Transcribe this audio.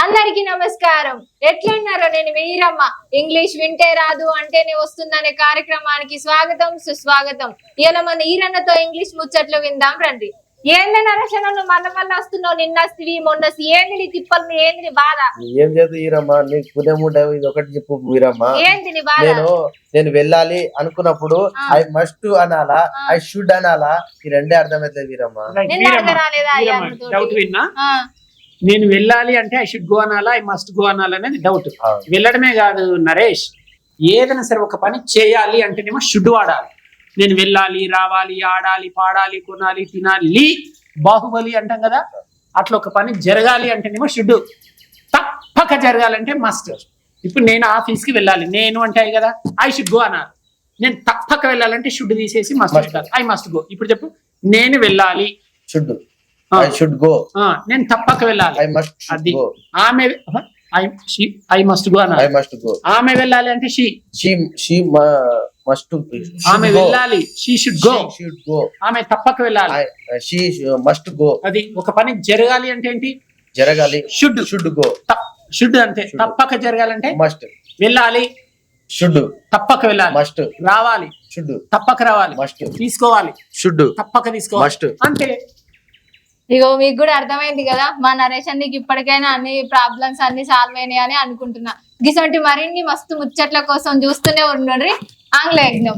అందరికి నమస్కారం. ఎట్లున్నారో నేను మీరమ్మ. ఇంగ్లీష్ వింటే రాదు అంటేనే వస్తుందనే కార్యక్రమానికి స్వాగతం సుస్వాగతం. ఇలా మన ఈరన్నతో ఇంగ్లీష్ ముచ్చట్లు విందాం రండి. ఏంది నరసనలు మళ్ళీ వస్తున్నావు? నిన్నస్తివి మొన్నసి ఏంది నీ తిప్పలు, ఏంది నీ బాధ? ఏం లేదు ఈరమ్మ, నీకు పుణ్యముంటే ఇది ఒకటి చెప్పు వీరమ్మ. ఏంది నీ బాధ? నేను వెళ్ళాలి అనుకున్నప్పుడు ఐ మస్ట్ అనాలా, ఐ షుడ్ అనాలా, ఈ రెండే అర్థమైతే వీరమ్మ. డౌట్ విన్నా. నేను వెళ్ళాలి అంటే ఐ షుడ్ గో అనాలా, ఐ మస్ట్ గో అనాలా అనేది డౌట్. వెళ్ళడమే కాదు నరేష్, ఏదైనా సరే ఒక పని చేయాలి అంటేనేమో షుడ్ వాడాలి. నేను వెళ్ళాలి, రావాలి, ఆడాలి, పాడాలి, కొనాలి, తినాలి, బాహుబలి అంటాం కదా, అట్లా ఒక పని జరగాలి అంటేనేమో షుడ్. తప్పక జరగాలంటే మస్ట్. ఇప్పుడు నేను ఆఫీస్కి వెళ్ళాలి, నేను అంటే కదా ఐ షుడ్ గో అనాలి. నేను తప్పక వెళ్ళాలంటే షుడ్ తీసేసి మస్ట్, ఐ మస్ట్ గో. ఇప్పుడు చెప్పు, నేను వెళ్ళాలి, షుడ్, ఐ షుడ్ గో. నేను తప్పక వెళ్ళాలి, ఐ మస్ట్. అది ఆమె ఐ మస్ట్ గో అనాలి. I must go. ఆమె వెళ్ళాలి అంటే షీ మస్ట్. ఆమె వెళ్ళాలి, షీ షుడ్ గో. ఆమె తప్పక వెళ్ళాలి, షీ మస్ట్ గో. అది ఒక పని జరగాలి అంటే ఏంటి? జరగాలి, షుడ్. Should go. షుడ్ అంతే. తప్పక జరగాలంటే మస్ట్. వెళ్ళాలి, షుడ్. తప్పక వెళ్ళాలి. మస్ట్. రావాలి, షుడ్. తప్పక రావాలి. మస్ట్. తీసుకోవాలి, షుడ్. తప్పక తీసుకోవాలి. మస్ట్. అంతే. ఇగో మీకు కూడా అర్థమైంది కదా, మా నరేష్ నీకు ఇప్పటికైనా అన్ని ప్రాబ్లమ్స్ అన్ని సాల్వ్ అయినాయి అని అనుకుంటున్నా. గిసంటి మరిన్ని మస్తు ముచ్చట్ల కోసం చూస్తూనే ఉండండి ఆంగ్ల యజ్ఞం.